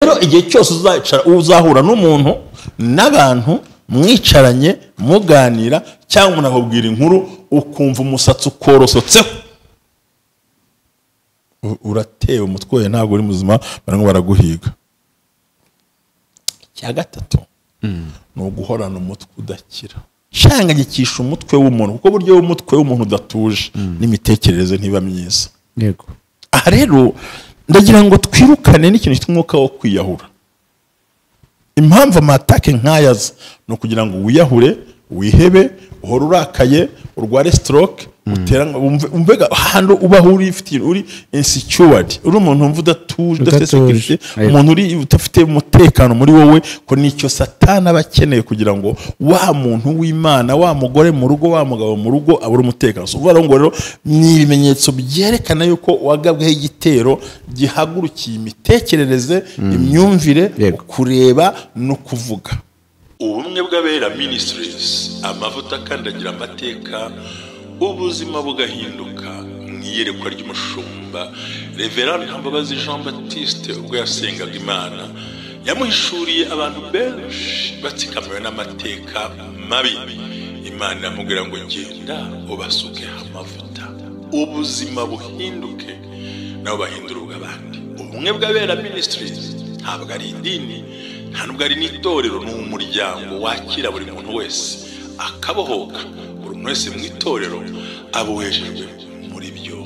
rero igihe cyose uzahura n'umuntu n'abantu mwicaranye muganira cyangwa umuntu akubwira inkuru ukumva umusatsi ukorosotseho, uratewe umutwe ntabwo uri muzima, barimo baraguhiga. Cya gatatu ni uguhorana umutwe udakira, shangagikisha umutwe w'umuntu, kuko buryo w'umutwe w'umuntu udatuje n'imitekerereze ntiba myiza. Yego. Aha rero ndagira ngo twirukane n'ikintu cy'umwuka wo kwiyahura. Impamvu amatake nk'ayaza ni ukugira ngo wiyahure, wihebe, uhora urakaye, urware stroke, umvega hando ubaho uri insecured, uri umuntu wumva udatuje, udafite security, umuntu uri udafite umutekano muri wowe, ko nicyo Satani aba akeneye kugira ngo wa muntu w'Imana, wa mugore mu rugo, wa mugabo mu rugo abura umutekano. So uvuga ngo rero ni ibimenyetso byerekana yuko wagabweho igitero gihagurukiye imitekerereze, imyumvire, kureba no kuvuga. Ubumwe bw'Abera Ministries, amavuta akandagira amateka, ubuzima bugahinduka. Mwiyerekwa ry'umushumba Reverend Ntambabazi Jean Baptiste ubwo yasengaga Imana, yamuhishuriye abantu benshi batsikamiwe n'amateka mabi. Imana yamubwira ngo genda ubasuke amavuta, ubuzima buhinduke, nabo bahindura ubw'abandi. Ubumwe bw'Abera Ministries ntabwo ari idini, nta nubwo ari n'itorero, ni umuryango wakira buri muntu wese akabohoka. Buri muntu wese mu itorero abohejejwe muri byo.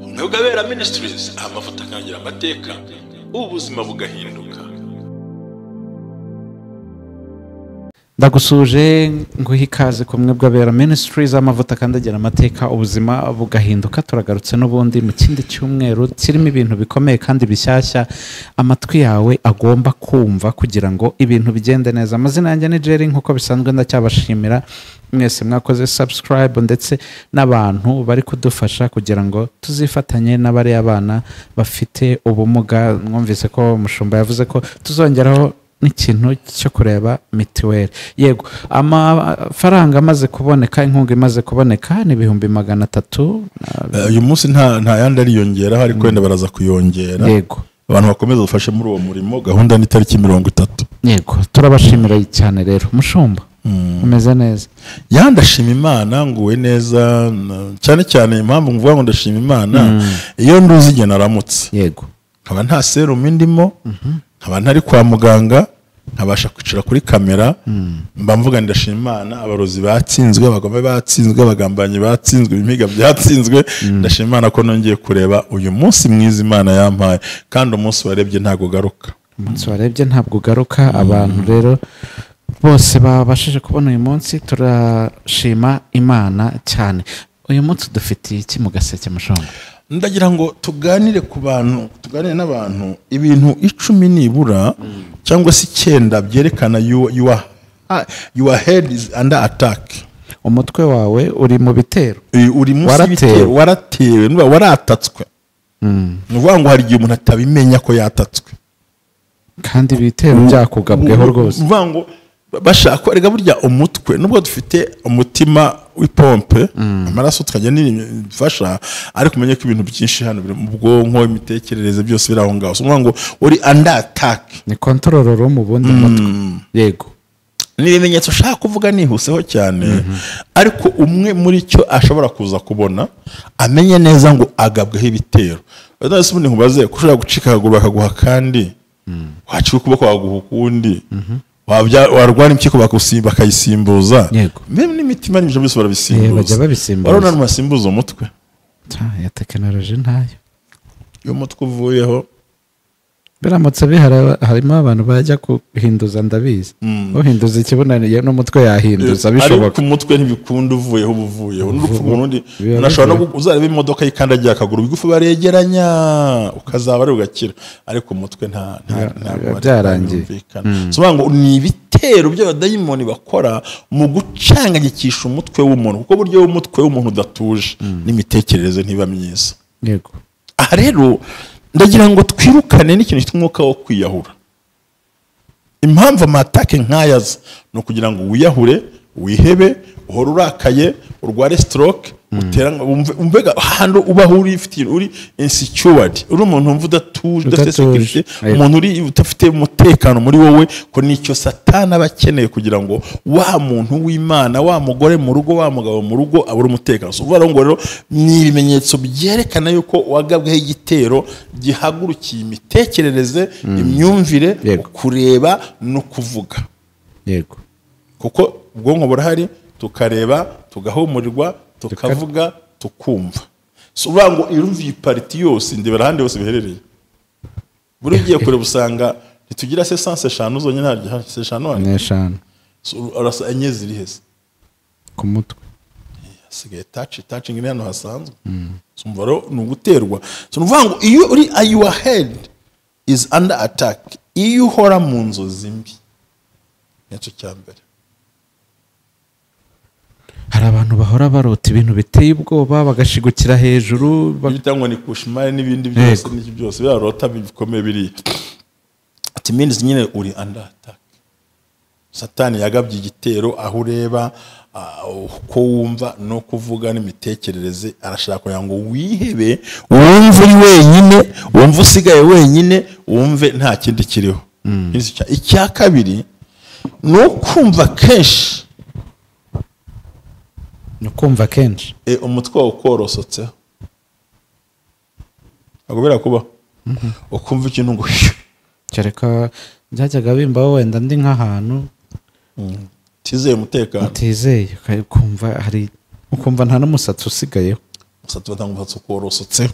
Ubumwe bw'Abera Ministries, amavuta akandagira amateka, ubuzima bugahinduka. Ndagusuje nguhe ikaze ku Bumwe bw'Abera Ministries, amavuta akandagira amateka, ubuzima bugahinduka. Turagarutse n'ubundi mu kindi cyumweru kirimo ibintu bikomeye kandi bishyashya amatwi yawe agomba kumva kugira ngo ibintu bigende neza. Amazina yanjye ni Jerry, nkuko bisanzwe ndacyabashimira mwese mwakoze subscribe ndetse n'abantu bari kudufasha kugira ngo tuzifatanye n'abari abana bafite ubumuga. Mwumvise ko umushumba yavuze ko tuzongeraho n'ikintu cyo kureba mituweli. Yego, amafaranga amaze kuboneka, inkunga imaze kuboneka ni 300. Uyu munsi nta yandi ariyongeraho, ariko wenda baraza kuyongera. Yego, abantu bakomeza gufasha muri uwo murimo. Gahunda ni tariki 30. Yego, turabashimira cyane rero. Mushumba umeze neza? Yandashima Imana, nguwe neza cyane cyane. Impamvu mvuga ngo ndashima Imana, iyo nduzi igihe naramutse, yego, nkaba nta serum indimo, nkaba ntari kwa muganga, nkabasha kwicara kuri kamera, mba mvuga ndashima Imana. Abarozi batsinzwe, abagome batsinzwe, abagambanyi batsinzwe, imiga byatsinzwe. Ndashima Imana ko nongeye kureba uyu munsi mwiza Imana yampaye, kandi umunsi warebye ntabwo ugaruka. Umunsi warebye ntabwo ugaruka. Abantu rero bose babashije kubona uyu munsi, turashima Imana cyane. Uyu munsi dufitiye iki mu gaseke, Mushomba? Ndagira ngo tuganire ku bantu, tuganire n'abantu ibintu 10 nibura cyangwa se 9 byerekana your head is under attack. Umutwe wawe uri mu bitero, uri munsi y'ibitero, waratewe, waratatswe. Nuvuga ngo hari igihe umuntu atabimenya ko yatatswe, kandi ibitero byakugabweho rwose. Nuvuga ngo bashaka rega burya umutwe, nubwo dufite umutima w'ipompe, amaraso tukagenda nifasha, ariko umenye ko ibintu byinshi hano biri mu bwonko, imitekerereze byose biraho ngaho. So ngo uri under attack, ni control room mu bundi mutwe. Yego, ni ibimenyetso ushaka kuvuga nihuseho cyane, ariko umwe muri cyo ashobora kuza kubona amenye neza ngo agabweho ibitero. Badase ubundi nkubaze kushobora gucika akaguru bakaguha kandi wacika ukuboko waguha ukundi, warwara impyiko bakayisimbuza. Meme n'imitima n'ibyo byose barabisimbuza. Barona n'amasimbuza umutwe. Ya tekinoloji ntayo. Iyo umutwe uvuyeho biramutse harimo abantu bajya kuhinduza, ndabizi. Uhinduza ikibunaniye n'umutwe yahinduza bishoboka. Ariko umutwe ntibikunda uvuyeho n'urupfu ubundi. Unashobora no uzareba imodoka yikandagiye akaguru, bigufu baregeranya ukazaba ari ugakira, ariko umutwe nta byarangiye. So ngo ni ibitero by'abadayimoni bakora mu gucangagikisha umutwe w'umuntu, kuko buryo w'umutwe w'umuntu udatuje n'imitekerereze ntiba myiza. Yego. Aha rero ndagira ngo twirukane n'ikintu cy'umwuka wo kwiyahura. Impamvu amatake nk'ayaza ni ukugira ngo wiyahure, wihebe, uhora urakaye, urware stroke, utera umvega hando ubaho uri insecurity uri umuntu umva udatuje udafite security umuntu uri utafite umutekano muri wowe ko nicyo satana abakeneye kugira ngo wa muntu w'Imana wa mugore mu rugo wa mugabo mu rugo abura umutekano so uvuga ngo rero ni ibimenyetso byerekana yuko wagabweho igitero gihagurukiye imitekerereze imyumvire kureba no kuvuga yego kuko ubwonko burahari tukareba tugahumurirwa tukavuga tukumva so ubango irumviye parti yose ndebera handi yose biherereye buri ugiye kureba usanga ntitugira se sense eshanu zonye nta se eshanu ni eshanu so arasa enye ziri hese ku mutwe asigaye touching ni hano hasanzwe so mvaro nuguterwa so nuvango iyo uri your head is under attack iyo uhora mu nzozi mbi nicyo cyambere hari abantu bahora barota ibintu biteye ubwoba bagashigukira hejuru bitangwa ni kushimari n'ibindi byose n'iki byose birarota bikomeye biri ati means nyine uri under attack satani yagabye igitero aho ureba uko wumva no kuvuga n'imitekerereze arashaka kugira ngo wihebe wumve uri wenyine wumve usigaye wenyine wumve nta kindi kiriho icya kabiri no kumva kenshi nukumva kenshi umutwe wawe ukorosotseho agobera kuba ukumva ikintu ngo cyareka byajyaga bimbaho wenda ndi nk'ahantu tizeye umutekano tizeye kumva hari ukumva nta n'umusatsi usigayeho umusatsi batanga umusatsi ukorosotseho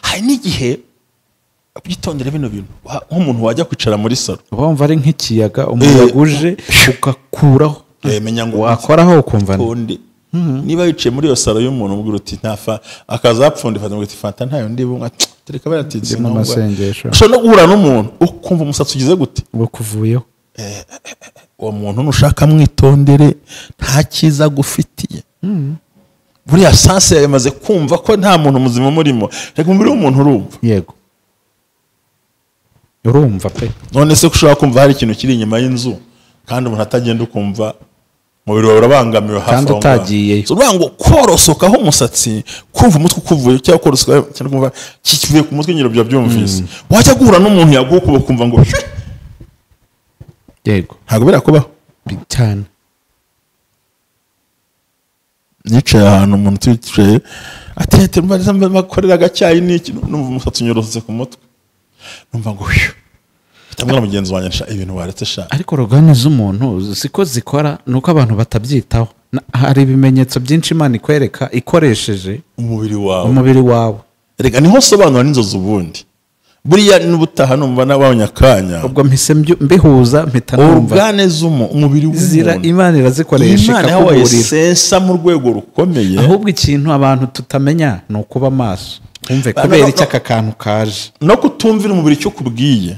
hari n'igihe byitondera bino bintu nk'umuntu wajya kwicara muri salo wumva ari nk'ikiyaga umuyaga uje ugakuraho menya ngo wakoraho ukumva niba yicaye muri iyo salo y'umuntu ubwira uti ntafa akazapfunda ifata ngo tifanta ntayo ndibunga tereka baratinze mu masengesho ushobora no guhura n'umuntu ukumva umusatsi ugize gute ukuvuyeho uwo muntu nushaka mwitondere nta cyiza gufitiye buriya sanse yamaze kumva ko nta muntu muzima murimo reka umubiri w'umuntu urumva yego urumva pe none se ushobora kumva hari ikintu kiri inyuma y'inzu kandi umuntu atagenda ukumva mubiri wawe urabangamiwe hafi kandi utagiyeyo so ngo korosokaho umusatsi kumva umutwe ukuvuye cyangwa korosoka cyangwa kumva kivuye ku mutwe nyiro bya byumvise wajya guhura n'umuntu yagukuba kumva ngo yego ntago birakubaho cyane nicaye ahantu umuntu twicaye atete bakorera agacyayi n'iki numva umusatsi unyorosotse ku mutwe numva ngo tamwe mugenzi wanjye nsha ibintu waretse sha ariko rogane z'umuntu ziko zikora nuko abantu batabyitaho hari ibimenyetso byinshi Imana ikwereka ikoresheje umubiri wawe rega niho sobanura n'inzozi ubundi buriya n'ubutaha numva n'abanyakanya ubwo mpise mbihuza mpita numva organe umubiri w'umuntu Imana irazikoresha ikakuburira sensa mu rwego rukomeye ahubwo ikintu abantu tutamenya ni ukuba maso umve kubera iki aka kantu kaje no kutumvira umubiri cyo kubwiye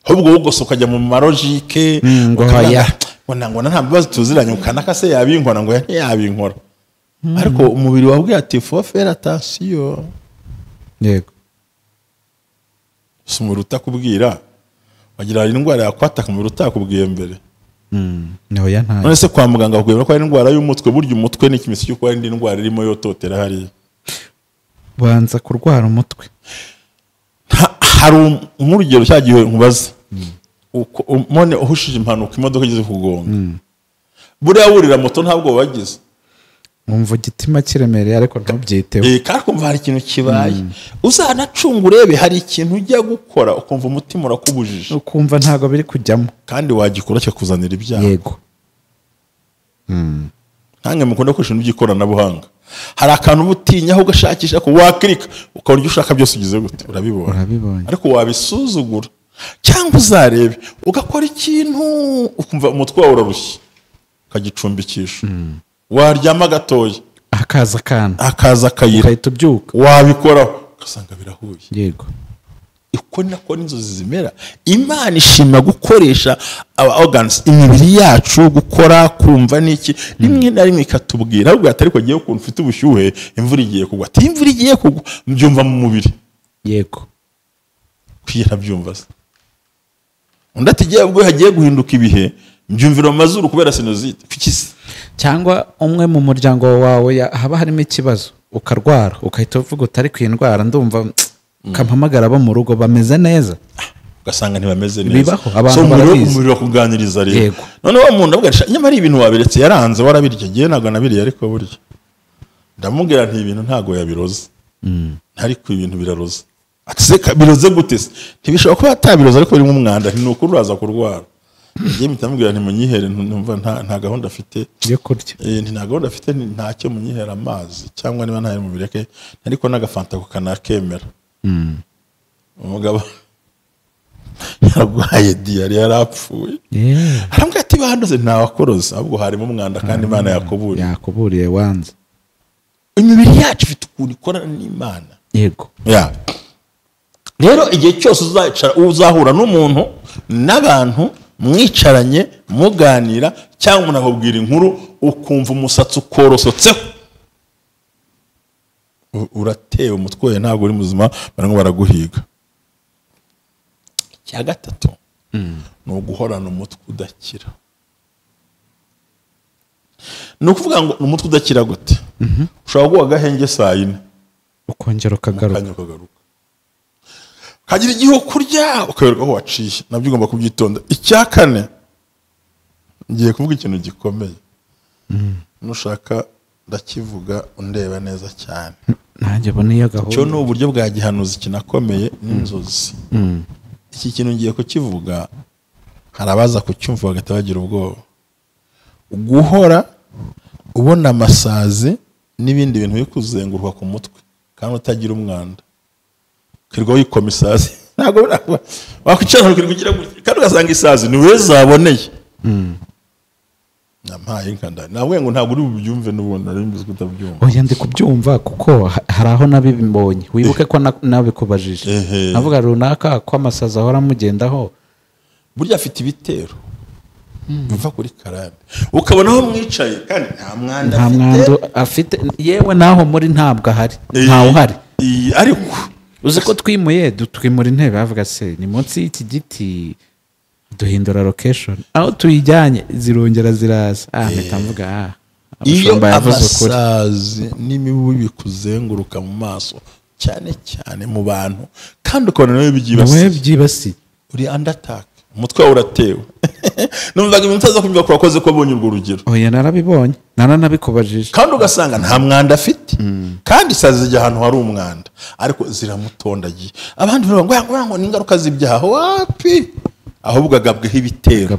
ahubwo wogose ukajya mu marojike ngo nta bibazo tuziranye ukanaka se yabinkora ngo ntiyabinkora ariko umubiri wabwiye ati faut faire attention yego umubiri utakubwira wagira indwara yakwataka umubiri utakubwiye mbere none se kwa muganga bakubwira ko ari indwara y'umutwe burya umutwe ni ikimenyetso cy'uko hari indi ndwara irimo yototera hariya banza kurwara umutwe hari nk'urugero cyagiye nkubaza mone uhushije impanuka imodoka igeze kugonga buriya wurira moto ntabwo wagize umva igitima kiremereye ariko ntubyiteho kandi kumva hari ikintu kibaye uzanacunga urebe hari ikintu ujya gukora ukumva umutima urakubujije ukumva ntabwo biri kujyamo kandi wagikora cyakuzanira ibyaha yego ntange mukunda gukoresha ibintu by'ikoranabuhanga hari akantu ubutinyaho ugashakisha ko wakirika ukabona ibyo ushaka byose ugize gute urabibona ariko wabisuzugura cyangwa uzarebe ugakora ikintu ukumva umutwe wawe urarushye ukagicumbikisha waryama gatoya akaza akayira ugahita ubyuka wabikoraho ugasanga birahuye yego uko nako n'inzozi zimera Imana ishima gukoresha aba organs imibiri yacu gukora kumva niki rimwe na rimwe ikatubwira ahubwo atari ko giye ukuntu ufite ubushyuhe imvura igiye kugwa ati imvura igiye kugwa mbyumva mu mubiri yego kwira byumva se undi ati giye ubwo hagiye guhinduka ibihe mbyumvira mu mazuru kubera sinusite kukisi cyangwa umwe mu muryango wawe haba harimo ikibazo ukarwara ukahita uvuga utari kwindwara ndumva kampamagara abo mu rugo bameze neza ugasanga ntibameze neza bibaho abantu barabizi umubiri wo kuganiriza rero Yego. noneho umuntu avuga nyamara ibintu wabiretse yaranze warabirya giye ntago nabiriye ariko burya ndamubwira nti ibintu ntago yabiroze ariko ibintu biraroze ati biroze gute se ntibishobora kuba atabiroze ariko birimo umwanda nti uraza kurwara ngiye mitamubwira nti munyihere numva nta gahunda afite yo kurya nti nta gahunda afite ntacyo munyihera amazi cyangwa niba ntaye mu bireke ariko n'agafanta ko kanakemera umugabo yarwaye diyari yarapfuye arambwira ati banduze ntawakoroze ahubwo harimo umwanda kandi Imana yakuburiye wanze imibiri yacu ifite ukuntu ikorana n'Imana yego rero igihe cyose uzahura n'umuntu n'abantu mwicaranye muganira cyangwa umuntu akubwira inkuru ukumva umusatsi ukorosotseho uratewe umutwe ntabwo uri muzima barimo baraguhiga icya gatatu ni uguhorana umutwe udakira ni ukuvuga ngo ni umutwe udakira gute ushobora guha agahenge saa yine ukongera ukagaruka kagira igihe kurya ukayoberwa aho waciye nabyo ugomba kubyitonda icya kane ngiye kuvuga ikintu gikomeye nushaka ndakivuga undeba neza cyane nanjye boniye gahunda cyo ni uburyo bwa gihanuzi kinakomeye n'inzozi iki kintu ngiye kukivuga harabaza kucyumva bagahita bagira ubwoba guhora ubona amasazi n'ibindi bintu bikuzenguruka ku mutwe kandi utagira umwanda kirwa wikoma isazi ntabwo wakwicara ukigira kandi ugasanga isazi ni we zaboneye nampaye inkanda nawe ngo ntabwo uri bubyumve n'ubundi ari mbizi kutabyumva oya ndi kubyumva kuko hari aho nabimbonye wibuke ko nabikubajije navuga runaka ko amasazi ahora amugendaho burya afite ibitero biva kuri karande ukabona aho mwicaye kandi nta mwanda afite yewe naho muri ntabwo ahari ntawe uhari ariko uzi ko twimura intebe bavuga se ni munsi y'iki giti duhindura location aho tuyijyanye zirongera ziraza mpita mvuga iyo amasazi n'imibu bikuzenguruka mu maso cyane cyane mu bantu kandi ukabona nawe byibasiye uri under attack umutwe wawe uratewe numvaga ibintu utaza kumva ko wakoze ko abonye urwo rugero oya narabibonye naranabikubajije kandi ugasanga nta mwanda afite kandi isazi zijya ahantu hari umwanda ariko ziramutondagiye abandi baravuga ngo ni ingaruka z'ibyaha wapi ahubwo agabweho ibitero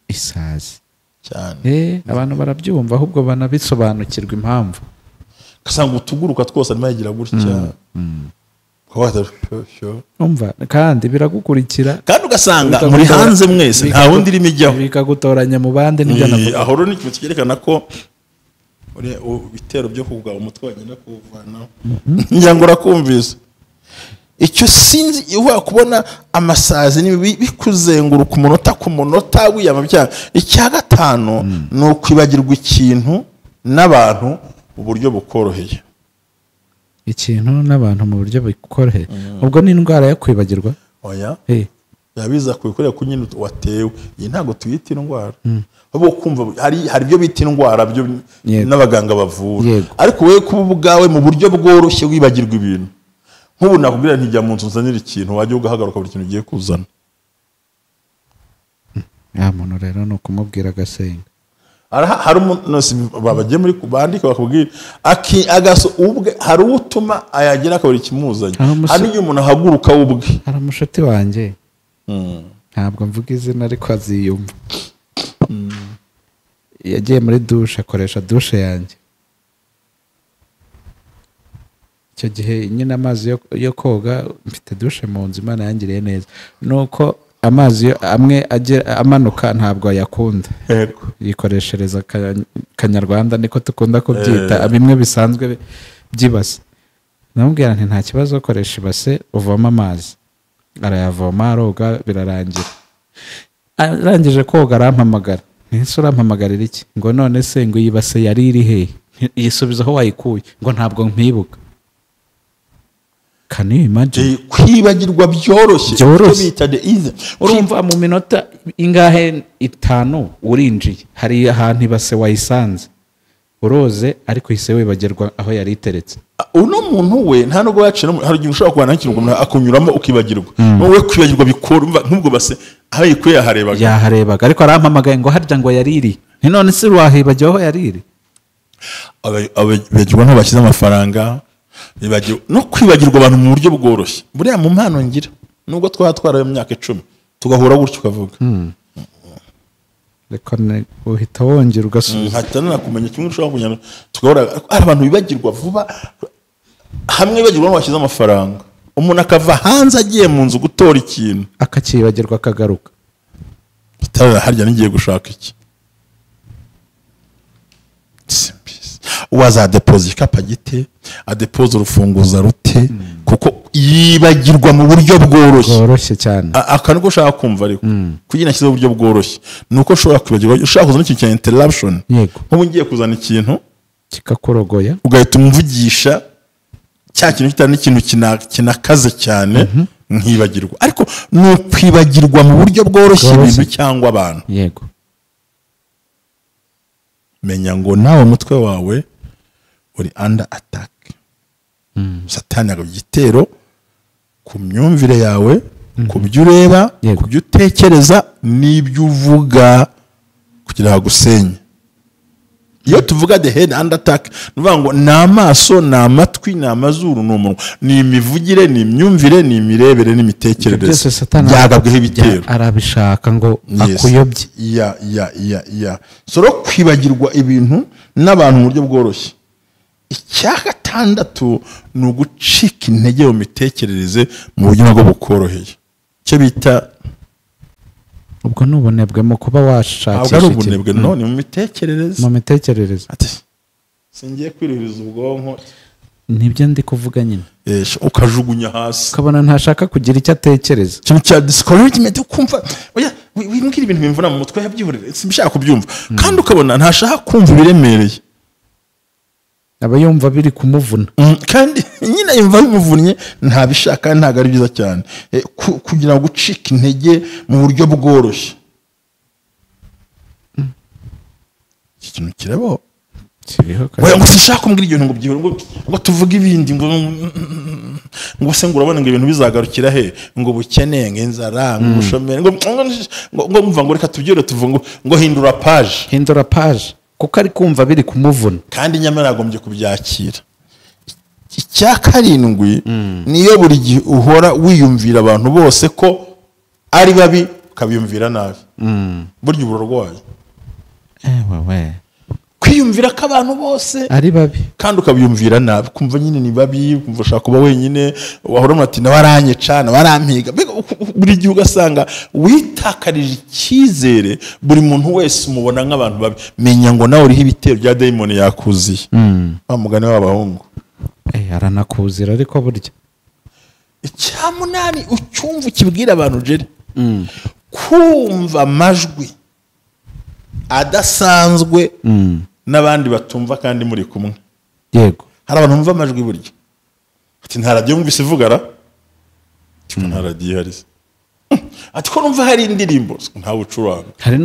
isazi cyane abantu barabyumva ahubwo banabisobanukirwa impamvu ugasanga utuguruka twose arimo yagira gutya umva kandi biragukurikira kandi ugasanga muri hanze mwese nta wundi irimo ijyaho bikagutoranya mu bandi n'ibyo navuga aho rero ni ikintu cyerekana ko ibitero byo kugwa umutwe wagenda kuwuvanaho ngira ngo urakumvise icyo sinzi uba kubona amasazi bikuzenguruka umunota ku munota wiyama bya icya gatanu ni ukwibagirwa ikintu n'abantu mu buryo bukoroheye ikintu n'abantu mu buryo bukoroheye ubwo ni indwara yo kwibagirwa oya yabiza kubikorera ku nyine watewe iyi ntabwo tuyita indwara ahubwo kumva hari ibyo bita indwara byo n'abaganga bavura ariko wowe kuba ubwawe mu buryo bworoshye wibagirwa ibintu nk'ubu nakubwira ntijya mu nzu uzanira ikintu wajya ugahagaruka buri kintu ugiye kuzana ya muntu rero ni ukumubwira agasenga hari umuntu bagiye muri bandika bakubwira ubwe hari utuma ayagira akabura ikimuzanye hari n'igihe umuntu ahaguruka we ubwe hari umushuti wanjye ntabwo mvuga izina ariko aziyumva yagiye muri dushe akoresha dushe yanjye icyo gihe nyine amazi yo koga mfite dushe mu nzu Imana yangiriye neza nuko amazi amwe amanuka ntabwo ayakunda yikoreshereza kanyarwanda niko tukunda kubyita bimwe bisanzwe by'ibase namubwira nti nta kibazo koresha ibase uvoma amazi arayavoma aroga birarangira arangije koga arampamagara ntise urampamagarira iki ngo none se ngo iyi base yari iri hehe yisubiza aho wayikuye ngo ntabwo mpibuka can you imagine kwibagirwa byoroshye Byoroshye. bita the easy urumva mu minota ingahe 5 urinjiye hari ahantu ibase wayisanze uroze ariko hise wibagirwa aho yari iteretse uno muntu we nta nubwo yacira hari igihe ushobora kubana n'ikintu umuntu akunyuramo ukibagirwa wowe kwibagirwa bikorumva nk'ubwo base aho yikuye yaharebaga ariko arampamagaye ngo harya ngo yariri none se wahibagiwe aho yariri abagirwa nko bashyize amafaranga no kwibagirwa abantu mu buryo bworoshye buriya mu mpano ngira nubwo twatwara mu myaka 10 tugahura gutyo ukavuga reka uhita wongera ugasubiza hatana nakumenya kimwe ushobora kunyana tugahura ari abantu bibagirwa vuba hamwe bibagirwa bashyize amafaranga umuntu akava hanze agiye mu nzu gutora ikintu akakibagirwa akagaruka harya ngiye gushaka iki waza deposit kapagite adeposit urufunguza rute kuko yibagirwa mu buryo bworoshye cyane akantu ushaka kumva ariko kugira nashyize uburyo bworoshye nuko ushobora kwibagirwa ushaka kuzana ikintu cya interruption nk'ubu ngiye kuzana ikintu kikakurogoya ugahita umvugisha cya kintu kitari n'ikintu kinakaze cyane nkibagirwa ariko ni ukwibagirwa mu buryo bworoshye ibintu cyangwa abantu yego menya ngo nawe umutwe wawe uri under attack satani agaba igitero ku myumvire yawe ku byo ureba ku byo utekereza n'ibyo uvuga kugira ngo agusenye iyo tuvuga the head under attack nuvuga ngo ni amaso ni amatwi ni amazuru ni umunwa ni imivugire ni imyumvire ni imirebere n'imitekerereze byagabweho ibitero arabishaka ngo akuyobye so kwibagirwa ibintu n'abantu mu buryo bworoshye icya gatandatu ni ugucika intege mu mitekerereze mu buryo bwo bukoroheye icyo bita ubwo nubunebwe mu kuba washakisha ari ubunebwe none mu mitekerereze ati singiye kwirihiriza ubwonko nibyo ndi kuvuga nyine ukajugunya hasi ukabona ntashaka kugira icyo atekereza ikintu cya discouragement ukumva wimbwira ibintu bimvuna mu mutwe yabyihorere simbishaka kubyumva kandi ukabona ntashaka kumva ibiremereye aba yumva biri kumuvuna kandi nyine yumva bimuvunnye ntabishaka ntago ari byiza cyane kugira ngo ucike intege mu buryo bworoshye iki kintu kirabaho ngo sinshaka kumbwira ibintu ngo byihore ngo tuvuge ibindi ngo se ngo urabona ngo ibintu bizagarukira he ngo bukene ngo inzara ngo ubushomeri ngo mva ngo reka tubyore tuvuga ngo hindura page kuko ari kumva biri kumuvuna kandi nyamara agombye kubyakira icya karindwi niyo buri gihe uhora wiyumvira abantu bose ko ari babi ukabiyumvira nabi burya uburwayi kwiyumvira ko abantu bose ari babi kandi ukabiyumvira nabi kumva nyine ni babi kumva ushaka kuba wenyine wahora ati nabaranyica nabarampiga buri gihe ugasanga witakarije icyizere buri muntu wese umubona nk'abantu babi menya ngo nawe uriho ibitero bya demoni yakuziye wa mugani w'abahungu aranakuzira ariko burya icya munani ucyumva ukibwira abantu jeri kumva amajwi adasanzwe n'abandi batumva kandi muri kumwe yego hari abantu bumva amajwi burya ati nta radio mwumvise ivugara nta radio ihari ati ko numva hari indirimbo nta bucuranga hari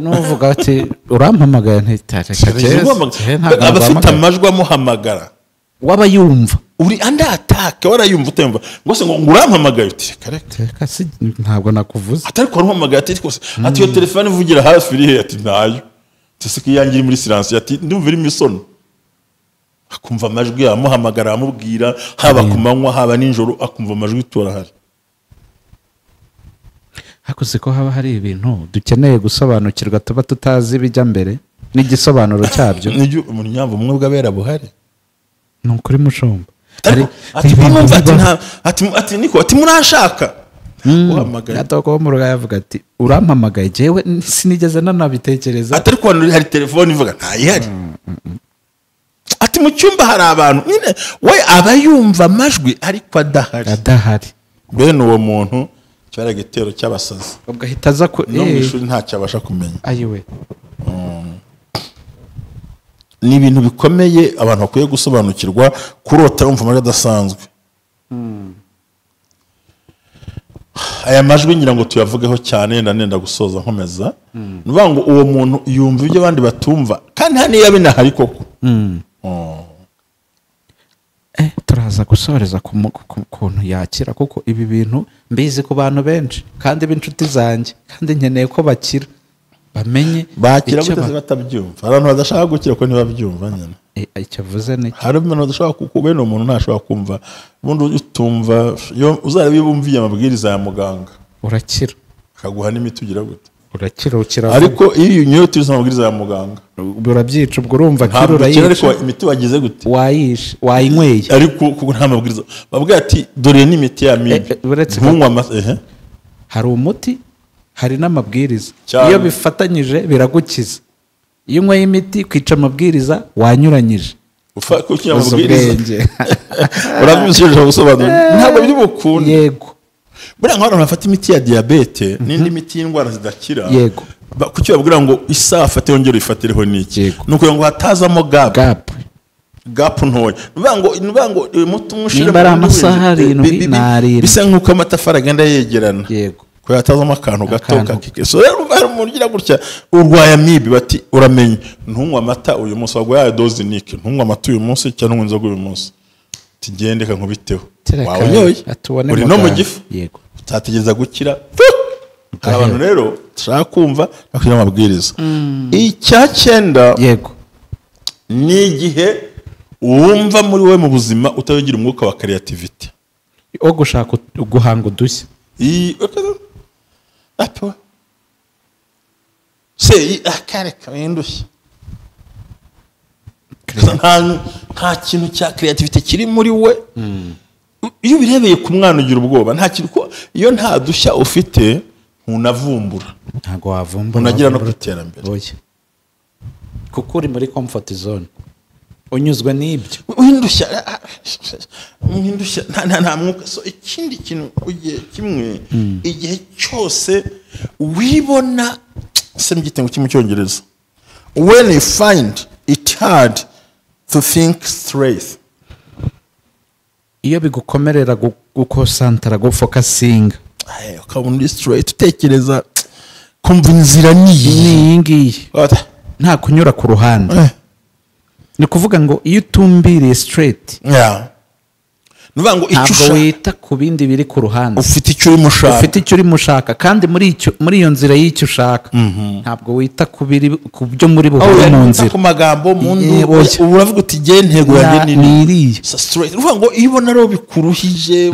n'uvuga ati urampamagaye abafite amajwi amuhamagara waba yumva uri under attack warayumva utemva ngo se ngo urampamagaye uti reka ntabwo nakuvuze atari ko arampamagaye ati kose ati yo telefone ivugira hafi iri he ati ntayo tese yangira muri silence ati ndumva iri misono akumva amajwi yamuhamagara amubwira haba kumanywa haba ninjoro akumva amajwi turahari hakuze ko haba hari ibintu dukeneye gusobanukirwa tuba tutazi bijya mbere n'igisobanuro cyabyo n'ibyo umuntu nyamva umwe bw'abera buhari nukuri mushomba ati niko ati murashaka uhamagaye atako mu ruga yavuga ati urampamagaye jewe sinigeze nanabitekereza atari ko hari telefone ivuga ntayihari ati mu cyumba hari abantu nyine we abayumva amajwi ariko adahari bene uwo muntu cyari igitero cy'abasazi ugahita aza no mu ishuri ntacyo abasha kumenya ayiwe ni ibintu bikomeye abantu bakwiye gusobanukirwa kurota wumva amajwi adasanzwe aya majwi ngira ngo tuyavugeho cyane nenda gusoza nkomeza nuvuga ngo uwo muntu yumva ibyo abandi batumva kandi nta niyo binahari koko turaza gusoreza ku kuntu yakira kuko ibi bintu mbizi ku bantu benshi kandi b'inshuti zanjye kandi nkeneye ko bakira bamenye bakira gute batabyumva hari abantu badashaka gukira ko ntibabyumva nyine icyo avuze ni hari umuntu udashobora kubena umuntu ntashobora kumva ubundi utumva uzarebe bumviye amabwiriza ya muganga urakira akaguha n'imiti ugira gute urakira ariko iyo unyoye tuzi amabwiriza ya muganga urabyica ubwo urumva kiri urayica ariko imiti wagize gute wayishe wayinyweye ariko kuko nta mabwiriza babwira ati dore n'imiti ya mibi ntunywa amata hari umuti hari n'amabwiriza iyo bifatanyije biragukiza iyo unyweye imiti kwica amabwiriza wanyuranyije kuki amabwiriza urabyishije gusobanura ntabwo biri bukunde yego buriya nk'abantu bafata imiti ya diyabete n'indi miti y'indwara zidakira yego kuki babwira ngo isaha afate yongere uyifatireho n'iki ni ukugira ngo hatazamo gapu ntoya nuvuga ngo umuti umwe ushire nimba ari amasaha 7 n'arindwi bisa nk'uko amatafari agenda yegerana yego ko hatazamo akantu gato kakikeso rero hari umuntu ugira gutya urwaye amibe bati uramenye ntunywa amata uyu munsi wagwaye doze nike ntunywa amata uyu munsi cyangwa ntunywa inzoga uyu munsi tugende kankubiteho wawe uri no mu gifu yego utategereza gukira hari abantu rero dushaka kumva bakira amabwiriza icya cyenda yego ni igihe wumva muri we mu buzima utayogira umwuka wa creativity wo gushaka guhanga udushya akareka windushya nta kintu cya creativity kiri muri we iyo ubirebeye ku mwana ugira ubwoba nta kintu ko iyo nta dushya ufite ntunavumbura ntago wavumbura unagira no kwiterambere kuko uri muri comfort zone unyuzwe n'ibyo windushya nta mwuka so ikindi kintu ugiye kimwe igihe cyose wibona se mgitengo kimwe cyongereza when you find it hard to think straight iyo bigukomerera gukonsantara gufokasinga ukabona uri straight utekereza kumva inzira niyi ngiyi nta kunyura ku ruhande ni kuvuga ngo iyo utumbiriye straight nuvuga ngo icyo wita ku bindi biri ku ruhande ufite icyo urimo ushaka kandi muri iyo nzira y'icyo ushaka ntabwo wita ku byo muri buhure mu nzira ku magambo mu ndu uravuga uti gye ntego yanjye niriye straight nuvuga ngo iyo ubona rero bikuruhije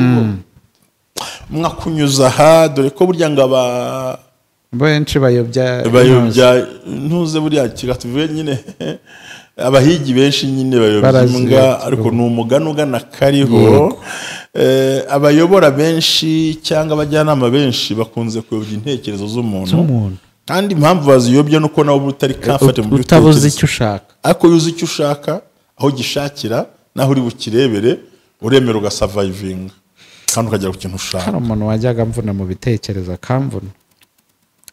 mwakunyuza aha dore ko burya ngo benshi bayobya ntuze burya kigatuvuye nyine abahigi benshi nyine bayobya imbwa ariko ni umugani ugana kariho abayobora benshi cyangwa abajyanama benshi bakunze kuyobya intekerezo z'umuntu kandi impamvu baziyobya nuko nawe utari comfort mu bitekerezo utabuze icyo ushaka ariko yuzi icyo ushaka aho gishakira naho uri bukirebere uremera ugasavayivinga kandi ukagera ku kintu ushaka hari umuntu wajyaga mvuna mu bitekerezo akamvuna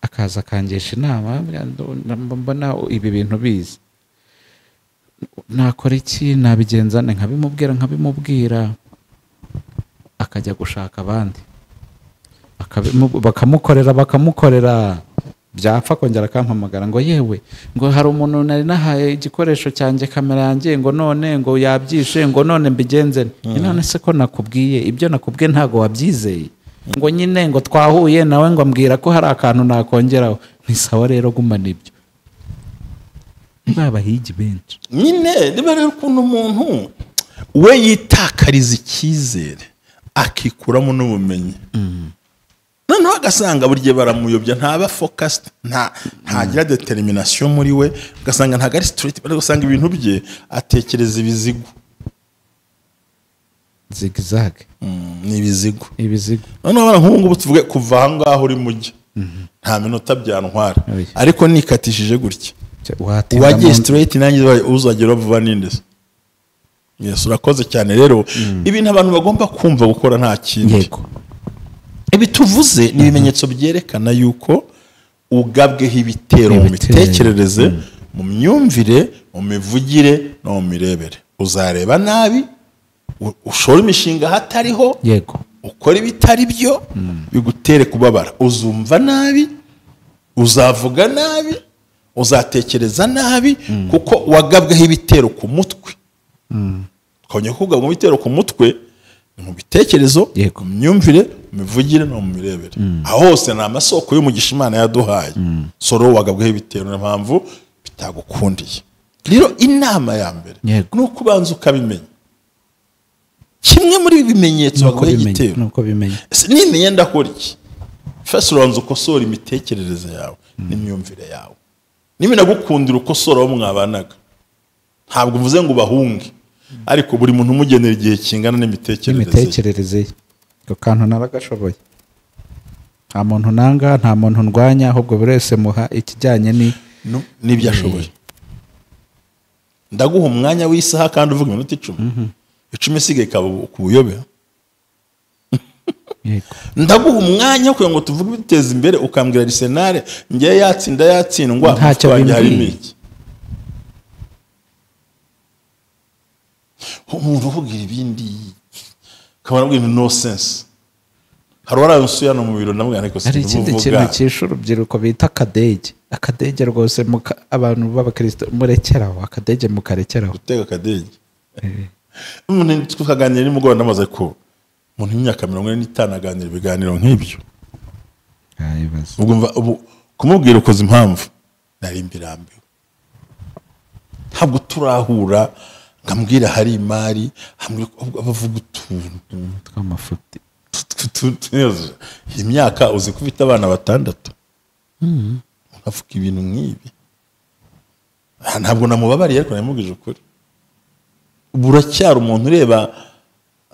akaza akangisha inama mbona ibi bintu bizi nakora iki nabigenza nkabimubwira akajya gushaka abandi bakamukorera byapfa kongera akampamagara ngo yewe ngo hari umuntu nari nahaye igikoresho cyanjye kamera yanjye ngo none ngo yabyishe ngo none mbigenze none se ko nakubwiye ibyo nakubwiye ntago wabyizeye ngo nyine ngo twahuye nawe ngo ambwira ko hari akantu nakongeraho ntisawa rero gumana ibyo babahigi benshi nyine niba rero ukuntu umuntu we yitakariza icyizere akikuramo n'ubumenyi noneho agasanga buri gihe baramuyobya ntaba focused ntagira determination muri we ugasanga ntago ari straight ugasanga ibintu bye atekereza ibizigu zigzag ni ibizigu noneho bara nk'ubu ngubu tuvuge kuva aha ngaho uri mujya nta minota byantwara ariko nikatishije gutya wagiye straight nanjye uzagera vuba n'indese yes urakoze cyane rero ibintu abantu bagomba kumva gukora nta kindi ibi tuvuze ni ibimenyetso byerekana yuko ugabweho ibitero mu mitekerereze mu myumvire mu mivugire no mu mirebere uzareba nabi ushora imishinga hatariho, yego, ukora ibitari byo, bigutere kubabara. Uzumva nabi, uzavuga nabi, uzatekereza nabi, kuko wagabweho ibitero ku mutwe. Twabonye ko kugabwa ibitero ku mutwe mu bitekerezo, mu myumvire, mu mivugire no mu mirebere. Aho hose ni amasoko y'umugisha Imana yaduhaye. Soro wagabweho ibitero, niyo mpamvu bitagukundiye. Rero inama ya mbere ni ukubanza ukabimenya. Kimwe muri ibi bimenyetso wagabweho igitero nuko bimenya. Nimenya ndakora iki? First uranza ukosora imitekerereze yawe n'imyumvire yawe. Niminagukundira ukosora abo mwabanaga. Ntabwo mvuze ngo bahunge, ariko buri muntu umugenera igihe kingana n'imitekerereze. Ko kantu naragashoboye. Nta muntu nanga, nta muntu ndwanya, ahubwo buri wese muha ikijyanye n'ibyo ashoboye. Ndaguha umwanya w'isaha kandi uvuga iminota 10. 10 isigaye kubuyobe. Ndaguha umwanya kugira ngo tuvuge biteza imbere, ukambwira Arsenal ngiye yatsindwa ntacyo bimwiye. Umuntu uvugira ibindi kabara bw'ibintu no sense. Hari waransuye no mu biro namwe ariko ari ikindi kintu cy'ishuru by'iruko bita akadege. Akadege rwose abantu b'abakristo murekeraho, akadege mukarekeraho. Gutega akadege. Umuntu tukaganira nimugoroba namaze ko umuntu imyaka 45 aganira ibiganiro nk'ibyo. Ubwo kumubwira ukoze impamvu nari mbirambiwe. Ntabwo turahura ngambwira hari imari, hamwe abavuga utuntu tw'amafuti. Imyaka uzi kufite abana 6. Avuga ibintu nk'ibi. Ntabwo namubabariye ariko namubwije ukuri. Buracyari umuntu ureba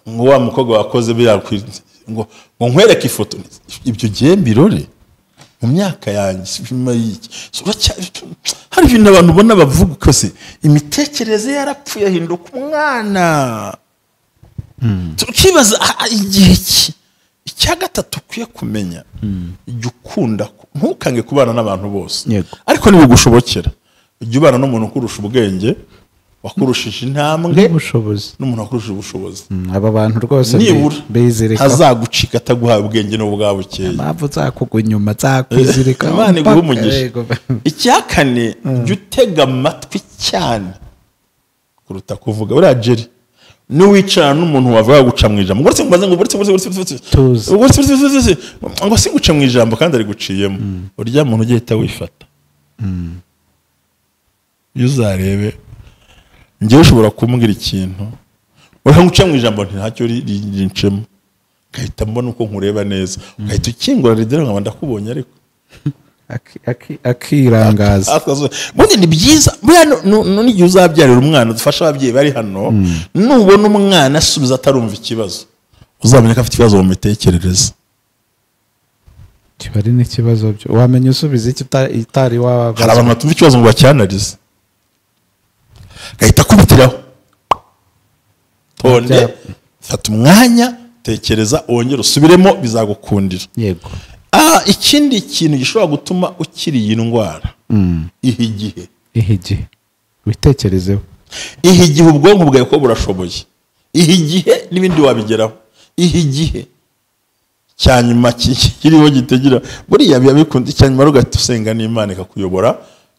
ngo wa mukobwa wakoze birakwinze ngo nkwereke ifoto. Ibyo gihe mbirore mu myaka yanjye sibima yiki. Hari ibintu abantu ubona bavuga kose imitekerereze yarapfuye ahinduka umwana. Tukibaza igihe ki icya gatatu ukwiye kumenya, ijya ukunda ntukange kubana n'abantu bose, ariko nibigushobokera ujye ubana n'umuntu ukurusha ubwenge, wakurushije intambwe n'umuntu wakurushije ubushobozi. Aba bantu rwose bezereka hazagucika ataguhaye ubwenge n'ubwabo bukeye, mpamvu zakugwa inyuma zakwizirika. Imana iguha umugisha. Icyakane jya utega amatwi cyane kuruta kuvuga. Buriya Jerry n'uwicara n'umuntu wavuga guca mu ijambo, ngo simbaze ngo ngo singuca mu ijambo kandi ari guciyemo, urya muntu ugiye hita wifata. Uzarebe ngiye ushobora kumbwira ikintu ureka nguca mu ijambo ntacyo rincemo, gahita mbona uko nkureba neza, gahita ukingura ridero nkaba ndakubonye, ariko akirangaza. Bundi ni byiza n'igihe uzabyarira umwana, dufasha ababyeyi bari hano, nubona umwana asubiza atarumva ikibazo, uzamenya ko afite ikibazo mu mitekerereze. Kibari n'ikibazo byo wamenya usubiza iki itari wabaza. Hari abantu batumva ikibazo ngo bacyanarize, gahita kubitiraho. Tonde, fata umwanya, tekereza, wongere usubiremo, bizagukundira. Yego. Ikindi kintu gishobora gutuma ukiri iyi ndwara, ihigihe witekerezeho. Ihigihe ubwonko bwawe ko burashoboye, ihigihe n'ibindi wabigeraho. Ihigihe cyanyuma kiriho gitegira, buriya bikunda cyanyuma rugahita usenga n'Imana ikakuyobora,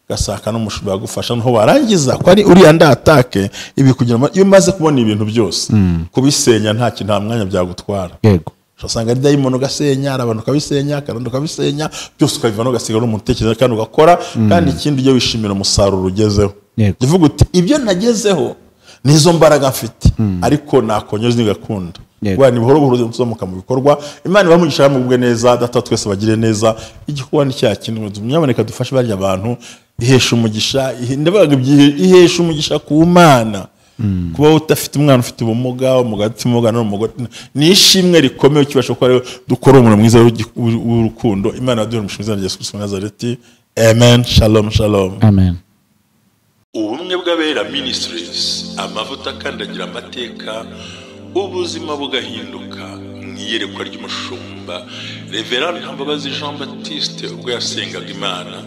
gasaka n'umushumba yagufasha, noho warangiza ko ari uriya ndatake ibi kugira iyo umaze kubona ibintu byose kubisenya nta mwanya byagutwara. Yego. Usanga ari dayimono gasenya, abantu kabisenya, kandi ukabisenya byose ukabivana ugasigara n'umuntu utekereza kandi ugakora, kandi ikindi iyo wishimira umusaruro ugezeho. Uvuga uti ibyo nagezeho nizo mbaraga mfite, ariko nakonyeza nigakunda. Bwa ni buhoro buhoro tuzamuka mu bikorwa. Imana bamugisha mubwe neza, data twese bagire neza. Igikuba ni cya kintu nyaboneka dufashe bari abantu, ihesha umugisha, ndabaga ihesha umugisha ku Mana. Kuba utafite umwana ufite ubumuga, umugati umuga n'umugore, nishimwe rikomeye kibasha ko ari dukora umuntu mwiza w'urukundo. Imana yaduha umugisha wa Yesu Kristo Nazareti. Amen. Shalom shalom. Amen. Ubumwe bw'Abera Ministries, amavuta kandagira amateka, ubuzima bugahinduka. Mwiyerekwa ry'umushumba Reverend Mbabazi Jean Baptiste ubwo yasengaga Imana,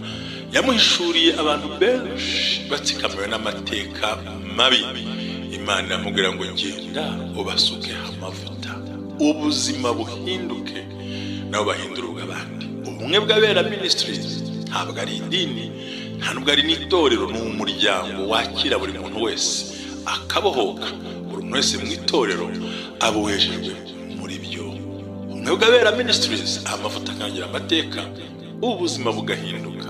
yamuhishuriye abantu benshi batsikamiwe n'amateka mabi Imana amubwira ngo genda ubasuke amavuta ubuzima buhinduke nabo bahindura ubw'abandi. Ubumwe bw'Abera Ministries ntabwo ari idini, nta nubwo ari n'itorero, ni umuryango wakira buri muntu wese akabohoka. Buri muntu wese mu itorero abohejejwe muri byo. Ubumwe bw'Abera Ministries amavuta akangira amateka ubuzima bugahinduka.